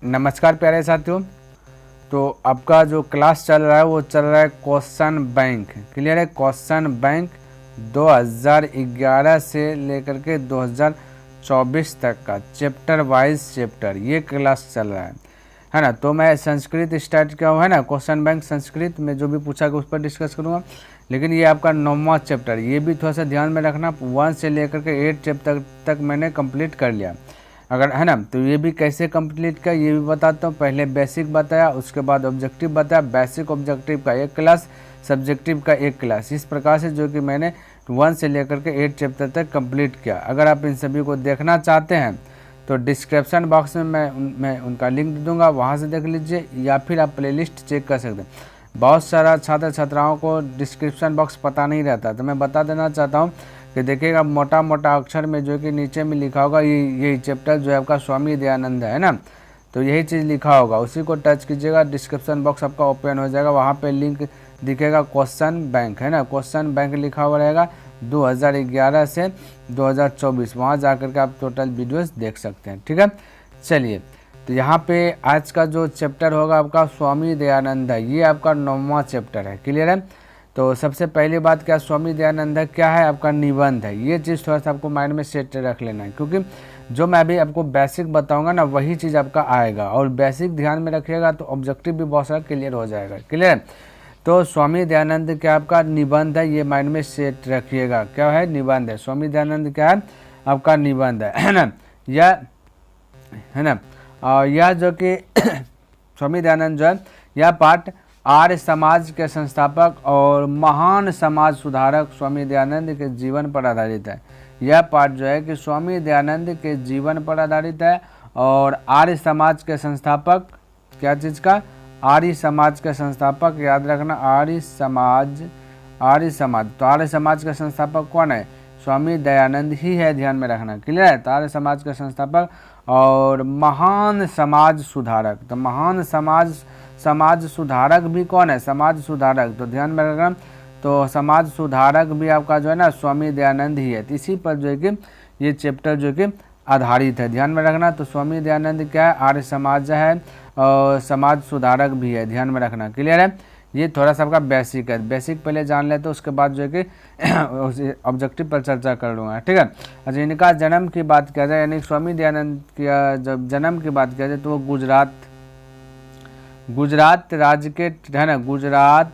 नमस्कार प्यारे साथियों। तो आपका जो क्लास चल रहा है वो चल रहा है क्वेश्चन बैंक। क्लियर है? क्वेश्चन बैंक 2011 से लेकर के 2024 तक का चैप्टर वाइज चैप्टर ये क्लास चल रहा है ना। तो मैं संस्कृत स्टार्ट किया हुआ है ना, क्वेश्चन बैंक संस्कृत में जो भी पूछा गया उस पर डिस्कस करूँगा। लेकिन ये आपका 9वां चैप्टर, ये भी थोड़ा सा ध्यान में रखना। 1 से लेकर के 8 चैप्टर तक मैंने कंप्लीट कर लिया अगर है ना। तो ये भी कैसे कंप्लीट किया ये भी बताता हूँ। पहले बेसिक बताया, उसके बाद ऑब्जेक्टिव बताया। बेसिक ऑब्जेक्टिव का एक क्लास, सब्जेक्टिव का एक क्लास, इस प्रकार से जो कि मैंने 1 से लेकर के 8 चैप्टर तक कंप्लीट किया। अगर आप इन सभी को देखना चाहते हैं तो डिस्क्रिप्शन बॉक्स में मैं उनका लिंक दे दूँगा, वहाँ से देख लीजिए, या फिर आप प्लेलिस्ट चेक कर सकते हैं। बहुत सारा छात्र छात्राओं को डिस्क्रिप्शन बॉक्स पता नहीं रहता, तो मैं बता देना चाहता हूँ कि देखिएगा मोटा मोटा अक्षर में जो कि नीचे में लिखा होगा यही चैप्टर जो है आपका स्वामी दयानंद है ना। तो यही चीज़ लिखा होगा, उसी को टच कीजिएगा, डिस्क्रिप्शन बॉक्स आपका ओपन हो जाएगा। वहाँ पे लिंक दिखेगा क्वेश्चन बैंक है ना, क्वेश्चन बैंक लिखा हुआ रहेगा 2011 से 2024। वहाँ जा कर के आप टोटल वीडियोस देख सकते हैं। ठीक है, चलिए। तो यहाँ पे आज का जो चैप्टर होगा आपका स्वामी दयानंद है, ये आपका 9वां चैप्टर है। क्लियर है? तो सबसे पहली बात क्या, स्वामी दयानंद क्या है आपका निबंध है। ये चीज़ थोड़ा सा आपको माइंड में सेट रख लेना है, क्योंकि जो मैं अभी आपको बेसिक बताऊंगा ना वही चीज़ आपका आएगा, और बेसिक ध्यान में रखिएगा तो ऑब्जेक्टिव भी बहुत सारा क्लियर हो जाएगा। क्लियर है? तो स्वामी दयानंद क्या आपका निबंध है, ये माइंड में सेट रखिएगा। क्या है? निबंध है। स्वामी दयानंद क्या है आपका निबंध है ना। यह है ना, और यह जो कि स्वामी दयानंद जो है यह पाठ आर्य समाज के संस्थापक और महान समाज सुधारक स्वामी दयानंद के जीवन पर आधारित है। यह पाठ जो है कि स्वामी दयानंद के जीवन पर आधारित है, और आर्य समाज के संस्थापक, क्या चीज़ का? आर्य समाज के संस्थापक, याद रखना, आर्य समाज। तो आर्य समाज के संस्थापक कौन है? स्वामी दयानंद ही है, ध्यान में रखना। क्लियर है? तो आर्य समाज के संस्थापक और महान समाज सुधारक। तो महान समाज सुधारक भी कौन है? समाज सुधारक, तो ध्यान में रखना। तो समाज सुधारक भी आपका जो है ना स्वामी दयानंद ही है। तो इसी पर जो है कि ये चैप्टर जो कि आधारित है, ध्यान में रखना। तो स्वामी दयानंद क्या है? आर्य समाज है और समाज सुधारक भी है, ध्यान में रखना। क्लियर है? ये थोड़ा सा आपका बेसिक है, बेसिक पहले जान लेते तो उसके बाद जो है कि ऑब्जेक्टिव पर चर्चा कर लूँगा। ठीक है? अच्छा, इनका जन्म की बात किया जाए, यानी स्वामी दयानंद का जब जन्म की बात किया जाए तो वो गुजरात राज्य के है ना, गुजरात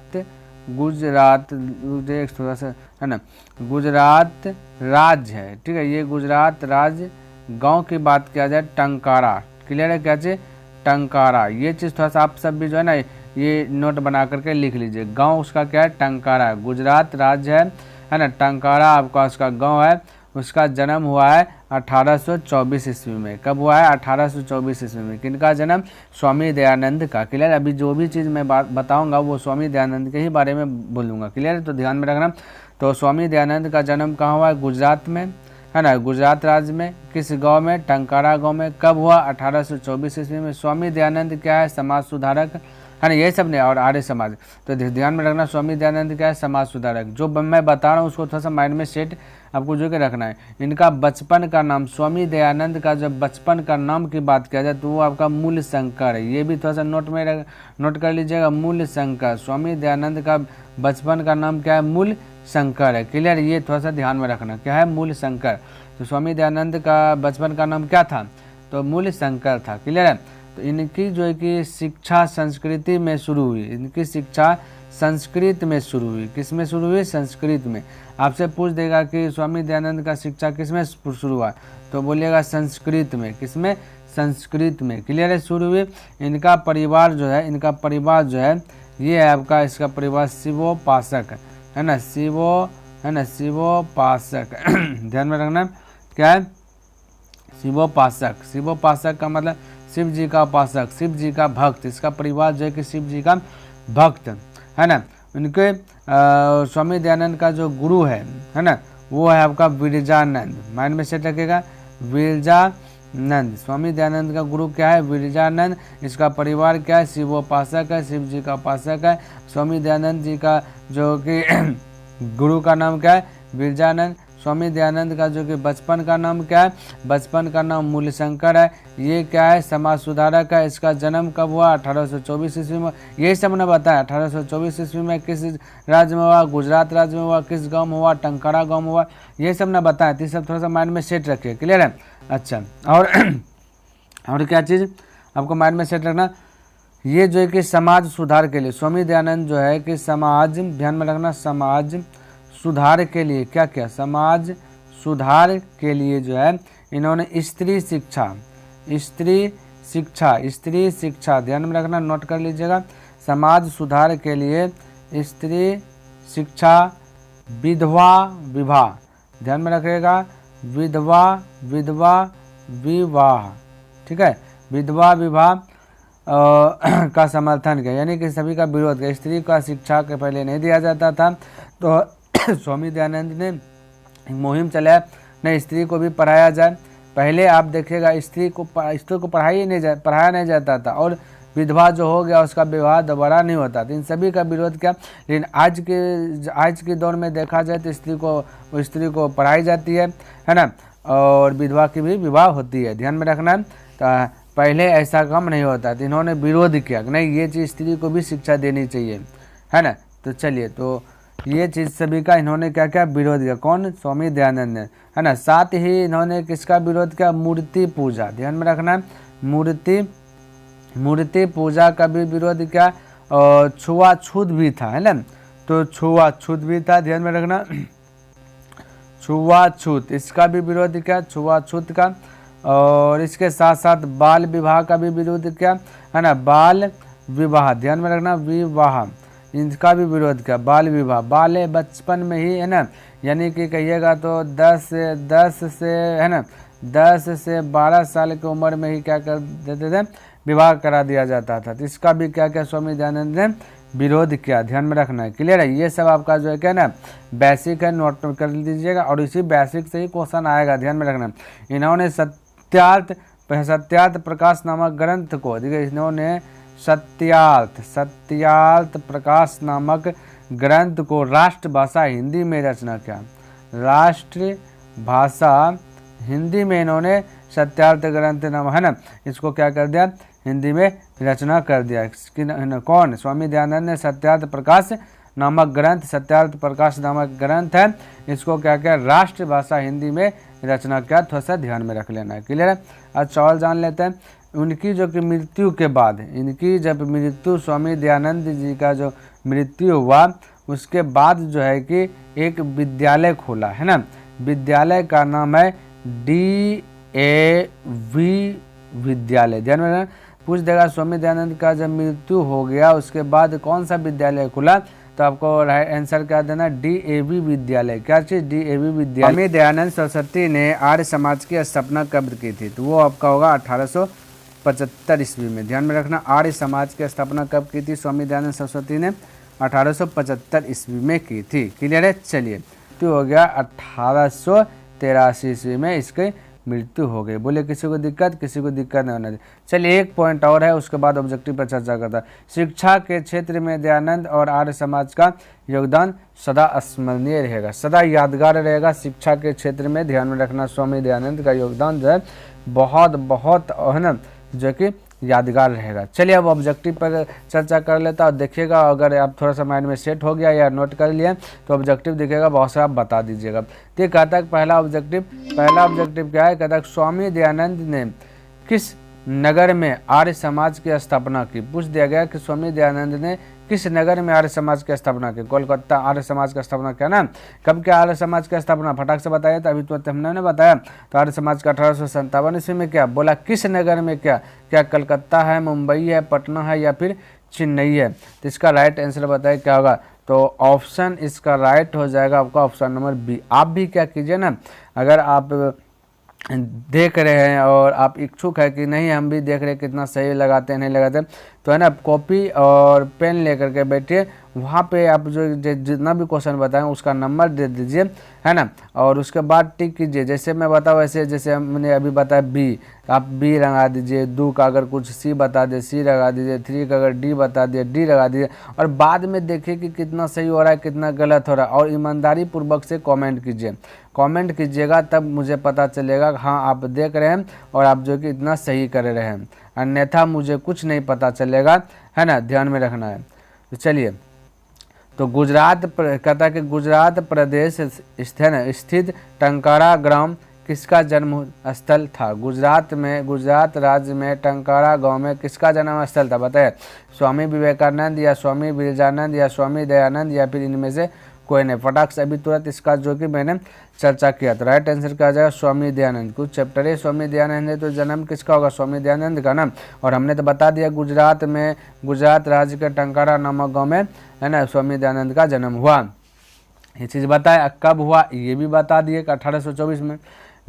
थोड़ा सा है ना, गुजरात राज्य है। ठीक है? ये गुजरात राज्य गांव की बात किया जाए टंकारा। क्लियर है? क्या चीज़? टंकारा। ये चीज़ थोड़ा सा आप सब भी जो है ना ये नोट बना करके लिख लीजिए। गांव उसका क्या है? टंकारा। गुजरात राज्य है ना, टंकारा आपका उसका गांव है। उसका जन्म हुआ है 1824 ईस्वी में। कब हुआ है? 1824 ईस्वी में। किनका जन्म? स्वामी दयानंद का। क्लियर? अभी जो भी चीज़ मैं बात बताऊंगा वो स्वामी दयानंद के ही बारे में बोलूँगा। क्लियर? तो ध्यान में रखना। तो स्वामी दयानंद का जन्म कहाँ हुआ है? गुजरात में है ना, गुजरात राज्य में। किस गांव में? टंकारा गांव में। कब हुआ? 1824 ईस्वी में। स्वामी दयानंद क्या है? समाज सुधारक है ना, ये सब ने, और आर्य समाज। तो ध्यान में रखना, स्वामी दयानंद क्या है? समाज सुधारक। जो मैं बता रहा हूँ उसको थोड़ा सा माइंड में सेट आपको जो कि रखना है। इनका बचपन का नाम, स्वामी दयानंद का जब बचपन का नाम की बात किया जाए तो वो आपका मूल शंकर है। ये भी थोड़ा सा नोट कर लीजिएगा, मूल शंकर। स्वामी दयानंद का बचपन का नाम क्या है? मूल शंकर है। क्लियर? ये थोड़ा सा ध्यान में रखना, क्या है? मूल शंकर। तो स्वामी दयानंद का बचपन का नाम क्या था? तो मूल शंकर था। क्लियर है? तो इनकी जो है कि शिक्षा संस्कृति में शुरू हुई। इनकी शिक्षा संस्कृत में शुरू हुई। किस में शुरू हुई? संस्कृत में। आपसे पूछ देगा कि स्वामी दयानंद का शिक्षा किस में शुरू हुआ, तो बोलिएगा संस्कृत में। किस में? संस्कृत में। क्लियर है? शुरू हुई। इनका परिवार जो है ये है आपका, इसका परिवार शिवोपासक है ना, शिवोपासक ध्यान में रखना। क्या है? शिवोपासक का मतलब शिव जी का उपासक, शिव जी का भक्त। इसका परिवार जो है कि शिव जी का भक्त है ना। उनके स्वामी दयानंद का जो गुरु है ना, वो है आपका विरजानंद। माइंड में सेट रखेगा, विरजानंद। स्वामी दयानंद का गुरु क्या है? विरजानंद। इसका परिवार क्या है? शिवोपासक है, शिव जी का उपासक है। स्वामी दयानंद जी का जो कि गुरु का नाम क्या है? विरजानंद। स्वामी दयानंद का जो कि बचपन का नाम क्या है, बचपन का नाम मूल्यशंकर है। ये क्या है, समाज सुधारक है। इसका जन्म कब हुआ, 1824 ईस्वी में। यही सब ने बताया, 1824 ईस्वी में किस राज्य में हुआ, गुजरात राज्य में हुआ, किस गाँव में हुआ, टंकारा गाँव में हुआ, ये सब ने बताया। तो ये सब थोड़ा सा माइंड में सेट रखिए, क्लियर है। अच्छा, और क्या चीज़ आपको माइंड में सेट रखना, ये जो है कि समाज सुधार के लिए स्वामी दयानंद जो है कि समाज, ध्यान में रखना, समाज सुधार के लिए क्या क्या, समाज सुधार के लिए जो है इन्होंने स्त्री शिक्षा, ध्यान में रखना, नोट कर लीजिएगा। समाज सुधार के लिए स्त्री शिक्षा, विधवा विवाह, ध्यान में रखिएगा, विधवा विवाह, ठीक है, विधवा विवाह का समर्थन किया, यानी कि सभी का विरोध किया। स्त्री का शिक्षा के पहले नहीं दिया जाता था, तो स्वामी दयानंद ने एक मुहिम चलाया, नहीं स्त्री को भी पढ़ाया जाए। पहले आप देखिएगा स्त्री को पढ़ाया नहीं जाता था, और विधवा जो हो गया उसका विवाह दोबारा नहीं होता था। इन सभी का विरोध किया। लेकिन आज के दौर में देखा जाए तो स्त्री को पढ़ाई जाती है ना, और विधवा की भी विवाह होती है, ध्यान में रखना। तो पहले ऐसा काम नहीं होता था, इन्होंने विरोध किया कि नहीं ये चीज़ स्त्री को भी शिक्षा देनी चाहिए, है ना। तो चलिए, तो ये चीज़ सभी का इन्होंने क्या क्या विरोध किया, कौन, स्वामी दयानंद ने, है ना। साथ ही इन्होंने किसका विरोध किया, मूर्ति पूजा, ध्यान में रखना, मूर्ति पूजा का भी विरोध किया, और छुआछूत भी था, है ना। तो छुआछूत भी था, ध्यान में रखना, छुआछूत, इसका भी विरोध किया, छुआछूत का। और इसके साथ साथ बाल विवाह का भी विरोध किया, है ना, बाल विवाह, ध्यान में रखना, विवाह, इनका भी विरोध किया। बाल विवाह, बाल बचपन में ही, है ना, यानी कि कहिएगा तो 10 से है ना, 10 से 12 साल की उम्र में ही क्या कर देते थे, विवाह करा दिया जाता था। तो इसका भी क्या क्या स्वामी दयानंद ने विरोध किया, ध्यान में रखना है, क्लियर है। ये सब आपका जो है क्या ना बेसिक है, नोट कर लीजिएगा, और इसी बेसिक से ही क्वेश्चन आएगा, ध्यान में रखना। इन्होंने सत्यार्थ प्रकाश नामक ग्रंथ को, देखिए इन्होंने सत्यार्थ प्रकाश नामक ग्रंथ को राष्ट्रभाषा हिंदी में रचना किया। राष्ट्रभाषा हिंदी में इन्होंने सत्यार्थ ग्रंथ नाम, है ना, इसको क्या कर दिया, हिंदी में रचना कर दिया। कौन, स्वामी दयानंद ने सत्यार्थ प्रकाश नामक ग्रंथ है, इसको क्या क्या राष्ट्रभाषा हिंदी में रचना किया। थोड़ा सा ध्यान में रख लेना है, क्लियर है। अच्छा, और जान लेते हैं उनकी जो कि मृत्यु के बाद, इनकी जब मृत्यु, स्वामी दयानंद जी का जो मृत्यु हुआ उसके बाद जो है कि एक विद्यालय खोला, है ना, विद्यालय का नाम है DAV विद्यालय, ध्यान में रखना। पूछ देगा स्वामी दयानंद का जब मृत्यु हो गया उसके बाद कौन सा विद्यालय खुला, तो आपको राइट आंसर क्या देना, DAV विद्यालय। क्या चीज़, DAV विद्यालय। स्वामी दयानंद सरस्वती ने आर्य समाज की स्थापना कब की थी, तो वो आपका होगा 1875 ईस्वी में, ध्यान में रखना। आर्य समाज की स्थापना कब की थी, स्वामी दयानंद सरस्वती ने 1875 ईस्वी में की थी, क्लियर है। चलिए, तो हो गया 1883 ईस्वी में इसकी मृत्यु हो गई। बोले किसी को दिक्कत नहीं होना चाहिए। चलिए, एक पॉइंट और है, उसके बाद ऑब्जेक्टिव पर चर्चा करता है। शिक्षा के क्षेत्र में दयानंद और आर्य समाज का योगदान सदा स्मरणीय रहेगा, सदा यादगार रहेगा। शिक्षा के क्षेत्र में ध्यान में रखना, स्वामी दयानंद का योगदान जो है बहुत है ना, जो कि यादगार रहेगा। चलिए, अब ऑब्जेक्टिव पर चर्चा कर लेता और देखिएगा, अगर आप थोड़ा सा माइंड में सेट हो गया या नोट कर लिया तो ऑब्जेक्टिव दिखेगा, बहुत सारा आप बता दीजिएगा। तो कहता है पहला ऑब्जेक्टिव क्या है, कहता है स्वामी दयानंद ने किस नगर में आर्य समाज की स्थापना की। पूछ दिया गया कि स्वामी दयानंद ने किस नगर में आर्य समाज की स्थापना की। कोलकाता आर्य समाज का स्थापना किया ना। कब क्या आर्य समाज की स्थापना, फटाक से बताया था, अभी तो हमने बताया। तो आर्य समाज का 1857 ईस्वी में क्या बोला, किस नगर में, क्या कलकत्ता है, मुंबई है, पटना है या फिर चेन्नई है। तो इसका राइट आंसर बताइए क्या होगा, तो ऑप्शन इसका राइट हो जाएगा आपका ऑप्शन नंबर बी। आप भी क्या कीजिए ना, अगर आप देख रहे हैं और आप इच्छुक है कि नहीं हम भी देख रहे हैं कितना सही लगाते हैं नहीं लगाते, तो है ना, कॉपी और पेन लेकर के बैठिए वहाँ पे आप जो जितना भी क्वेश्चन बताएं उसका नंबर दे दीजिए, है ना, और उसके बाद टिक कीजिए। जैसे मैं बताऊँ वैसे, जैसे हमने अभी बताया बी, आप बी लगा दीजिए, 2 का अगर कुछ सी बता दे सी लगा दीजिए, 3 का अगर डी बता दिए डी लगा दीजिए, और बाद में देखिए कि कितना सही हो रहा है कितना गलत हो रहा है, और ईमानदारी पूर्वक से कमेंट कीजिए। कमेंट कीजिएगा तब मुझे पता चलेगा हाँ आप देख रहे हैं और आप जो कि इतना सही कर रहे हैं, अन्यथा मुझे कुछ नहीं पता चलेगा, है ना, ध्यान में रखना है। तो चलिए, तो कहता है कि गुजरात प्रदेश स्थित टंकारा ग्राम किसका जन्म स्थल था? गुजरात राज्य में टंकारा गांव में किसका जन्म स्थल था? बताइए, स्वामी विवेकानंद या स्वामी विरजानंद या स्वामी दयानंद या फिर इनमें से कोई नहीं। फटाक से अभी तुरंत इसका जो कि मैंने चर्चा किया, तो राइट आंसर क्या आ जाएगा? स्वामी दयानंद। कुछ चैप्टर है स्वामी दयानंद है, तो जन्म किसका होगा? स्वामी दयानंद का ना। और हमने तो बता दिया गुजरात राज्य के टंकारा नामक गाँव में, है ना, स्वामी दयानंद का जन्म हुआ। ये चीज़ बताया, कब हुआ ये भी बता दिए, 1824 में।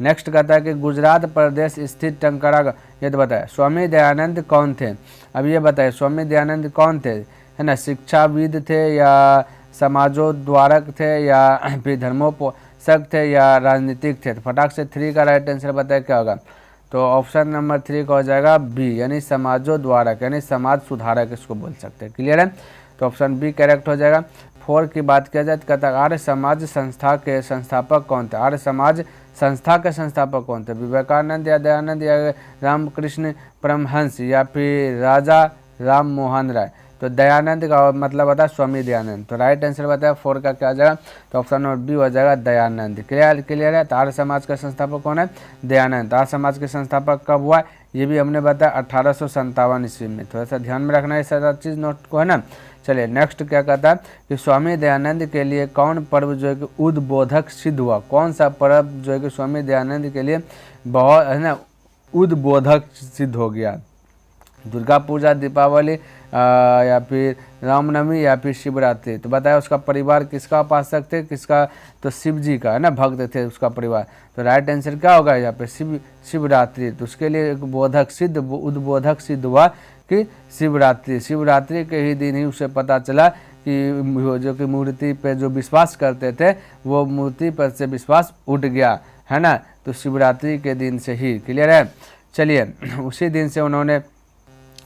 नेक्स्ट कहता है कि गुजरात प्रदेश स्थित टंकारा, ये तो बताया। स्वामी दयानंद कौन थे? अब ये बताए स्वामी दयानंद कौन थे, है ना, शिक्षाविद थे या समाजोद्धारक थे या फिर धर्मोपोषक थे या राजनीतिक थे? तो फटाक से 3 का राइट आंसर बताए क्या होगा? तो ऑप्शन नंबर 3 का हो जाएगा बी, यानी समाजोद्धारक, यानी समाज सुधारक इसको बोल सकते हैं। क्लियर है? तो ऑप्शन बी करेक्ट हो जाएगा। 4 की बात किया जाए तो कहता है आर्य समाज संस्था के संस्थापक कौन थे? आर्य समाज संस्था के संस्थापक कौन थे? विवेकानंद या दयानंद या रामकृष्ण परमहंस या फिर राजा राम मोहन राय? तो दयानंद का मतलब बताया स्वामी दयानंद। तो राइट आंसर बताया 4 का क्या आ जाएगा? तो ऑप्शन नंबर बी हो जाएगा दयानंद। क्लियर है? तो आर्य समाज का संस्थापक कौन है? दयानंद। आर्य समाज के संस्थापक कब हुआ ये भी हमने बताया 1857 ईस्वी में। थोड़ा सा ध्यान में रखना है सारा चीज़ नोट को, है ना। चलिए नेक्स्ट क्या कहता है कि स्वामी दयानंद के लिए कौन पर्व जो है कि उद्बोधक सिद्ध हुआ? कौन सा पर्व जो है कि स्वामी दयानंद के लिए बहुत, है ना, उद्बोधक सिद्ध हो गया? दुर्गा पूजा, दीपावली या फिर रामनवमी या फिर शिवरात्रि? तो बताया उसका परिवार किसका उपासक थे? किसका? तो शिव जी का, है ना, भक्त थे उसका परिवार। तो राइट आंसर क्या होगा यहाँ पे? शिवरात्रि। तो उसके लिए एक उद्बोधक सिद्ध हुआ कि शिवरात्रि के ही दिन ही उसे पता चला कि जो कि मूर्ति पे जो विश्वास करते थे वो मूर्ति पर से विश्वास उठ गया, है ना। तो शिवरात्रि के दिन से ही। क्लियर है? चलिए, उसी दिन से उन्होंने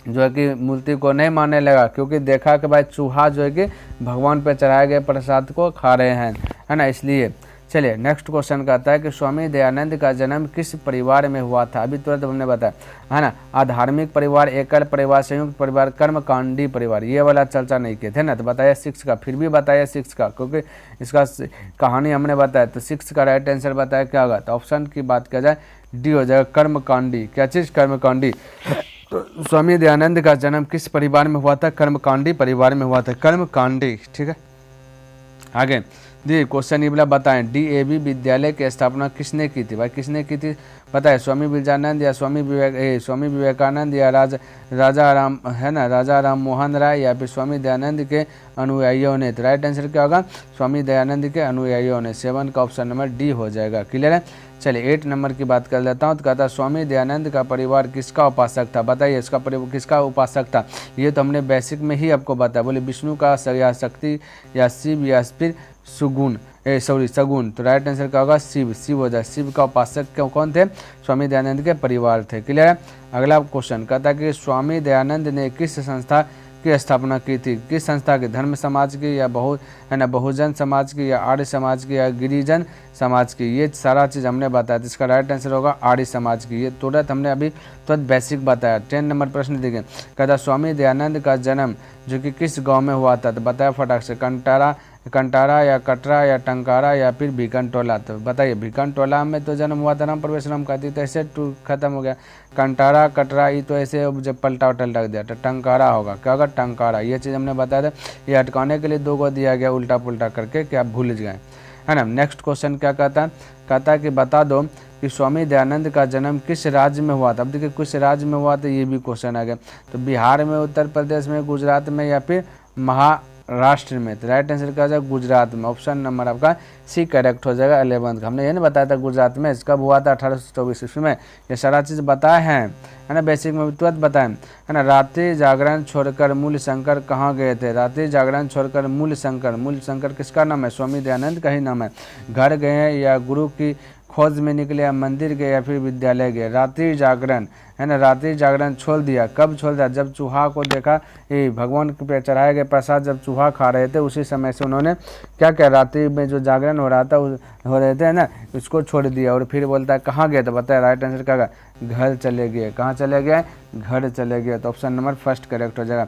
जो है कि मूर्ति को नहीं मानने लगा, क्योंकि देखा कि भाई चूहा जो है कि भगवान पे चढ़ाए गए प्रसाद को खा रहे हैं, है ना, इसलिए। चलिए नेक्स्ट क्वेश्चन कहता है कि स्वामी दयानंद का जन्म किस परिवार में हुआ था? अभी तुरंत हमने बताया, है ना, अधार्मिक परिवार, एकल परिवार, संयुक्त परिवार, कर्मकांडी परिवार। ये वाला चर्चा नहीं किए थे ना। तो बताया 6 का, फिर भी बताया 6 का, क्योंकि इसका कहानी हमने बताया। तो 6 का राइट आंसर बताया क्या होगा? तो ऑप्शन की बात किया जाए डी हो जाएगा कर्मकांडी। क्या चीज़? कर्मकांडी। तो स्वामी दयानंद का जन्म किस परिवार में हुआ था? कर्मकांडी परिवार में हुआ था, कर्मकांडी। ठीक है, आगे देखिए क्वेश्चन ये वाला बताएं, डीएवी विद्यालय की स्थापना किसने की थी? भाई किसने की थी बताए? स्वामी विरजानंद या स्वामी विवेकानंद या राजा राम, है ना, राजा राम मोहन राय या फिर स्वामी दयानंद के अनुयायियों ने? तो राइट आंसर क्या होगा? स्वामी दयानंद के अनुयायियों ने। 7 का ऑप्शन नंबर डी हो जाएगा। क्लियर है? चलिए 8 नंबर की बात कर लेता हूँ। तो कहता है स्वामी दयानंद का परिवार किसका उपासक था? बताइए इसका परिवार किसका उपासक था? ये तो हमने बेसिक में ही आपको बताया। बोले विष्णु का या शक्ति या शिव या फिर सगुन। तो राइट आंसर क्या होगा? शिव हो जाए। शिव का उपासक कौन थे? स्वामी दयानंद के परिवार थे। क्लियर है? अगला क्वेश्चन कहता है कि स्वामी दयानंद ने किस संस्था की स्थापना की थी? किस संस्था की? धर्म समाज की या बहुजन समाज की या आर्य समाज की या गिरिजन समाज की? ये सारा चीज़ हमने बताया। तो इसका राइट आंसर होगा आर्य समाज की। ये तुरंत हमने अभी तुरंत बेसिक बताया। 10 नंबर प्रश्न देखिए, कहता स्वामी दयानंद का जन्म जो कि किस गाँव में हुआ था? तो बताया फटाक से, कंटारा या कटरा या टंकारा या फिर भिकनटोला। तो बताइए, भिकनटोला में तो जन्म हुआ था राम प्रवेश राम का, तो ऐसे खत्म हो गया। कंटारा कटरा ये तो ऐसे जब पलटा रख दिया, तो टंकारा होगा। क्या होगा? टंकारा। ये चीज़ हमने बताया था। ये अटकाने के लिए 2 को दिया गया उल्टा पुल्टा करके कि आप भूल गए, है ना। नेक्स्ट क्वेश्चन क्या कहता है? कहता है कि बता दो कि स्वामी दयानंद का जन्म किस राज्य में हुआ था? अब देखिए किस राज्य में हुआ था, ये भी क्वेश्चन आ गया। तो बिहार में, उत्तर प्रदेश में, गुजरात में या फिर राष्ट्र में, तो राइट आंसर क्या हो जाएगा गुजरात में। ऑप्शन नंबर आपका सी करेक्ट हो जाएगा 11 का। हमने ये नहीं बताया था गुजरात में कब हुआ था 1824 ईस्वी में, ये सारा चीज़ बताया है ना, बेसिक में तुरंत बताएं है ना। रात्रि जागरण छोड़कर मूल शंकर कहाँ गए थे, रात्रि जागरण छोड़कर मूल शंकर किसका नाम है, स्वामी दयानंद का ही नाम है। घर गए या गुरु की खोज में निकले, या मंदिर गए या फिर विद्यालय गए। रात्रि जागरण है ना, रात्रि जागरण छोड़ दिया, कब छोड़ दिया, जब चूहा को देखा, ये भगवान पे चढ़ाए गए प्रसाद जब चूहा खा रहे थे, उसी समय से उन्होंने क्या किया, रात्रि में जो जागरण हो रहा था हो रहे थे ना, उसको छोड़ दिया। और फिर बोलता है कहाँ गए, तो बताया राइट आंसर क्या, घर चले गए। कहाँ चले गए, घर चले गए। तो ऑप्शन नंबर फर्स्ट करेक्ट हो जाएगा।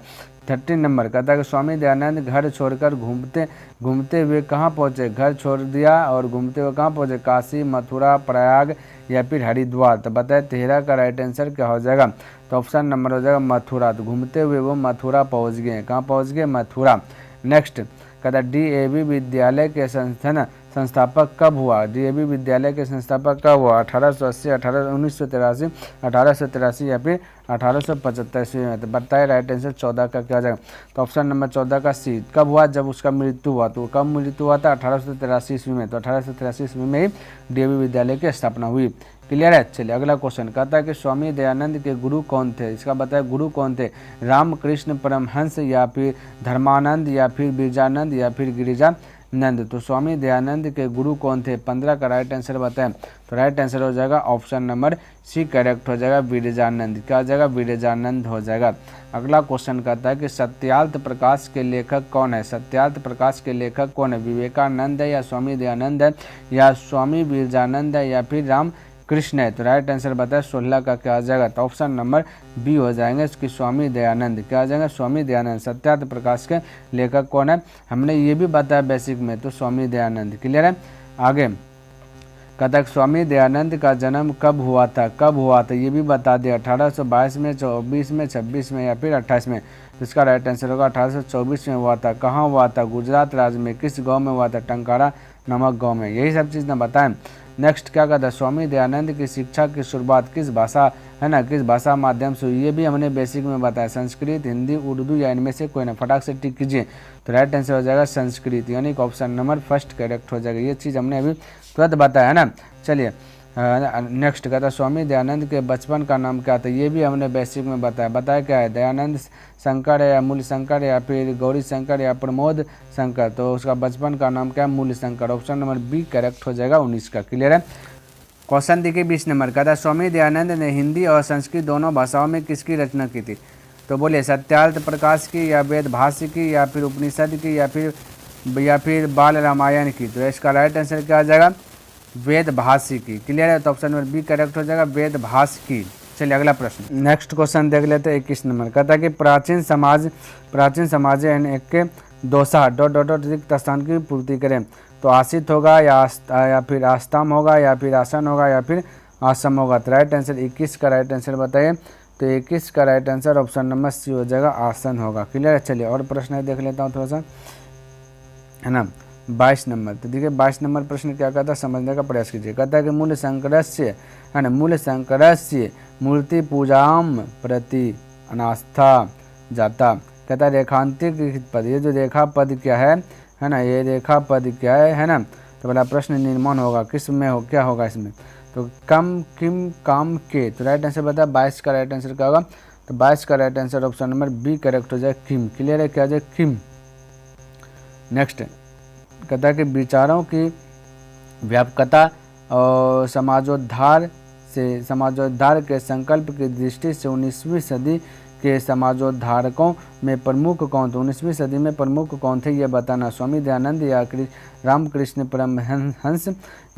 13 नंबर कहता है कि स्वामी दयानंद घर छोड़कर घूमते हुए कहाँ पहुँचे, घर छोड़ दिया और घूमते हुए कहाँ पहुँचे, काशी, मथुरा, प्रयाग या फिर हरिद्वार। तो बताए 13 का राइट आंसर क्या हो जाएगा, तो ऑप्शन नंबर हो जाएगा मथुरा। तो घूमते हुए वो मथुरा पहुँच गए। कहाँ पहुँच गए, मथुरा। नेक्स्ट कहता है डीएवी विद्यालय के संस्थापक कब हुआ, डीएवी विद्यालय के संस्थापक कब हुआ, 1880, 1983, 1883 या फिर 1875 ईस्वी में। तो बताए राइट आंसर 14 का क्या जाएगा, तो ऑप्शन नंबर 14 का सी। कब हुआ, जब उसका मृत्यु हुआ। तो कब मृत्यु हुआ था, 1883 ईस्वी में। तो 1883 ईस्वी में ही डीएवी विद्यालय की स्थापना हुई। क्लियर है। चलिए अगला क्वेश्चन कहता है कि स्वामी दयानंद के गुरु कौन थे, इसका बताया गुरु कौन थे, रामकृष्ण परमहंस या फिर धर्मानंद या फिर बिरजानंद या फिर गिरिजानंद। तो स्वामी दयानंद के गुरु कौन थे, 15 का राइट आंसर बताएं। तो राइट आंसर हो जाएगा ऑप्शन नंबर सी करेक्ट हो जाएगा, बिरजानंद। क्या हो जाएगा, बिरजानंद हो जाएगा। अगला क्वेश्चन कहता है कि सत्यार्थ प्रकाश के लेखक कौन है, सत्यार्थ प्रकाश के लेखक कौन है, विवेकानंद है या स्वामी दयानंद है या स्वामी बिरजानंद है या फिर राम कृष्ण है। तो राइट आंसर बताए 16 का क्या आ जाएगा, तो ऑप्शन नंबर बी हो जाएंगे इसकी, स्वामी दयानंद। क्या आ जाएगा, स्वामी दयानंद। सत्यार्थ प्रकाश के लेखक कौन है, हमने ये भी बताया बेसिक में, तो स्वामी दयानंद। क्लियर है। आगे कहता है स्वामी दयानंद का जन्म कब हुआ था, कब हुआ था ये भी बता दिया, 1822 में, 24 में, 26 में या फिर 28 में। तो इसका राइट आंसर होगा 1824 में हुआ था। कहाँ हुआ था, गुजरात राज्य में। किस गांव में हुआ था, टंकारा नामक गांव में। यही सब चीज़ ना बताएं। नेक्स्ट क्या कहता है, स्वामी दयानंद की शिक्षा की शुरुआत किस भाषा है ना, किस भाषा माध्यम से हुई, ये भी हमने बेसिक में बताया, संस्कृत, हिंदी, उर्दू या इनमें से कोई ना। फटाक से टिक कीजिए। तो राइट आंसर हो जाएगा संस्कृत, यानी कि ऑप्शन नंबर फर्स्ट करेक्ट हो जाएगा। ये चीज़ हमने अभी तुरंत बताया है ना। चलिए नेक्स्ट कहता है स्वामी दयानंद के बचपन का नाम क्या था, ये भी हमने बेसिक में बताया क्या है, दयानंद शंकर है या मूल शंकर या फिर गौरी शंकर या प्रमोद शंकर। तो उसका बचपन का नाम क्या है, Mool Shankar. Option number B correct हो जाएगा 19 का। क्लियर है। क्वेश्चन देखिए 20 नंबर कहता है स्वामी दयानंद ने हिंदी और संस्कृत दोनों भाषाओं में किसकी रचना की थी। तो बोलिए सत्यार्थ प्रकाश की या वेद भाष्य की या फिर उपनिषद की या फिर बाल रामायण की। तो इसका राइट आंसर क्या आ जाएगा, वेद भाष्य की। क्लियर है। तो ऑप्शन नंबर बी करेक्ट हो जाएगा, वेद भाष्य की। चलिए अगला प्रश्न नेक्स्ट क्वेश्चन देख लेते हैं 21 नंबर कहता है कि प्राचीन समाज एक के दोसा रिक्त स्थान की पूर्ति करें। तो आसित होगा या फिर आस्तम होगा या फिर आसन होगा या फिर आसम होगा। तो राइट आंसर 21 का राइट आंसर बताइए। तो 21 का right answer option number C हो जाएगा, आसन होगा। क्लियर है। चलिए और प्रश्न देख लेता हूँ थोड़ा सा, है ना। 22 नंबर तो देखिए 22 नंबर प्रश्न क्या कहता है, समझने का प्रयास कीजिए। कहता है कि मूल शंकरस्य है ना, मूल शंकरस्य मूर्ति पूजाम प्रति अनास्था जाता। कहता है रेखांतिक पद, ये जो रेखा पद क्या है ना, ये रेखा पद क्या है ना। तो बड़ा प्रश्न निर्माण होगा, किस में हो, क्या होगा इसमें। तो कम किम काम के। तो राइट आंसर बता 22 का राइट आंसर क्या होगा। तो 22 का right answer option number B correct हो जाए, किम। क्लियर है। क्या हो जाए, किम। नेक्स्ट कहता है कि विचारों की व्यापकता और समाजोद्धार के संकल्प की दृष्टि से 19वीं सदी के समाजोद्धारकों में प्रमुख कौन थे, 19वीं सदी में प्रमुख कौन थे ये बताना। स्वामी दयानंद या रामकृष्ण परमहंस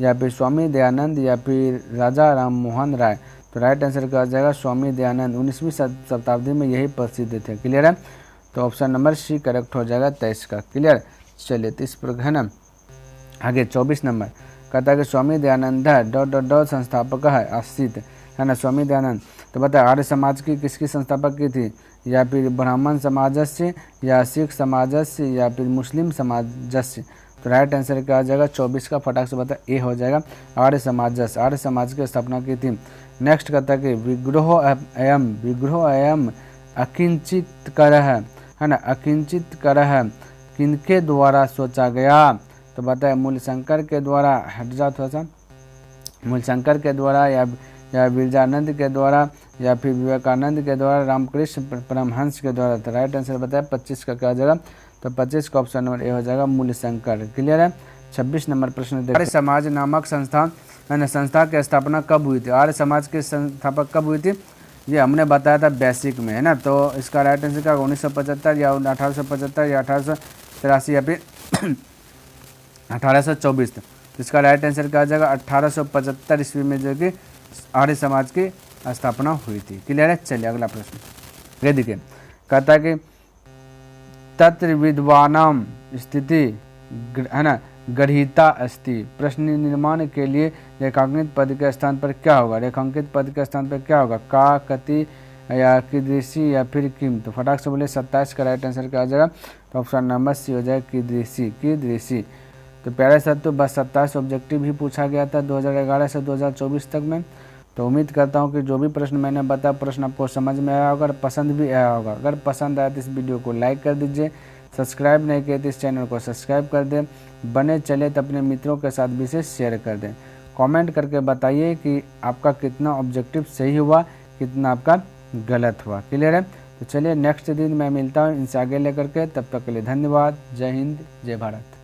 या फिर स्वामी दयानंद या फिर राजा राम मोहन राय। तो राइट आंसर क्या हो जाएगा, स्वामी दयानंद। 19वीं शताब्दी में यही प्रसिद्ध थे। क्लियर है। तो ऑप्शन नंबर सी करेक्ट हो जाएगा 23 का। क्लियर। चलिए 30 पर है ना। आगे 24 नंबर कहता है कि स्वामी दयानंद संस्थापक है आश्रित है ना, स्वामी दयानंद। तो बताए आर्य समाज की किसकी संस्थापक की थी, या फिर ब्राह्मण समाज से या सिख समाज से या फिर मुस्लिम समाज से। तो राइट आंसर क्या आ जाएगा, 24 का फटाक से बता ए हो जाएगा, आर्य समाज की स्थापना की थी। नेक्स्ट कहता है कि विग्रह एवं अकिंचित कर है ना, अकिंचित कर किनके द्वारा सोचा गया? तो बताए मूलशंकर के द्वारा, हट जाओ थोड़ा सा, मूलशंकर के द्वारा या बिरजानंद के द्वारा या फिर विवेकानंद के द्वारा, रामकृष्ण परमहंस के द्वारा। तो राइट आंसर बताया 25 का क्या हो जाएगा? तो 25 का ऑप्शन नंबर ए हो जाएगा मूलशंकर। क्लियर है। 26 नंबर प्रश्न देखो, आर्य समाज नामक संस्था की स्थापना कब हुई थी? आर्य समाज के संस्थापक कब हुई थी? ये हमने बताया था बेसिक में, है ना। तो इसका राइट आंसर क्या? 1975 या 1875 या 1883 या फिर 1824। तो इसका राइट आंसर क्या हो जाएगा? 1875 ईस्वी में जो कि आर्य समाज की स्थापना हुई थी। क्लियर है। चलिए अगला प्रश्न ये देखिए, कहता है कि तत्र विद्वानाम स्थिति, है ना, गृहीता अस्ति। प्रश्न निर्माण के लिए रेखांकित पद के स्थान पर क्या होगा? रेखांकित पद के स्थान पर क्या होगा? का, कति या कीदृशी या फिर किम? तो फटाक से बोले 27 का राइट आंसर क्या हो जाएगा? तो ऑप्शन नंबर सी हो जाएगा कीदृशी। कीदृशी। तो प्यारे साथियों बस 27 ऑब्जेक्टिव ही पूछा गया था 2011 से 2024 तक में। तो उम्मीद करता हूँ कि जो भी प्रश्न मैंने बताया प्रश्न आपको समझ में आया होगा और पसंद भी आया होगा। अगर पसंद आया तो इस वीडियो को लाइक कर दीजिए, सब्सक्राइब नहीं किए तो इस चैनल को सब्सक्राइब कर दें, बने चले तो अपने मित्रों के साथ भी इसे शेयर कर दें। कमेंट करके बताइए कि आपका कितना ऑब्जेक्टिव सही हुआ, कितना आपका गलत हुआ। क्लियर है। तो चलिए नेक्स्ट दिन मैं मिलता हूँ इनसे आगे लेकर के, तब तक के लिए धन्यवाद। जय हिंद, जय भारत।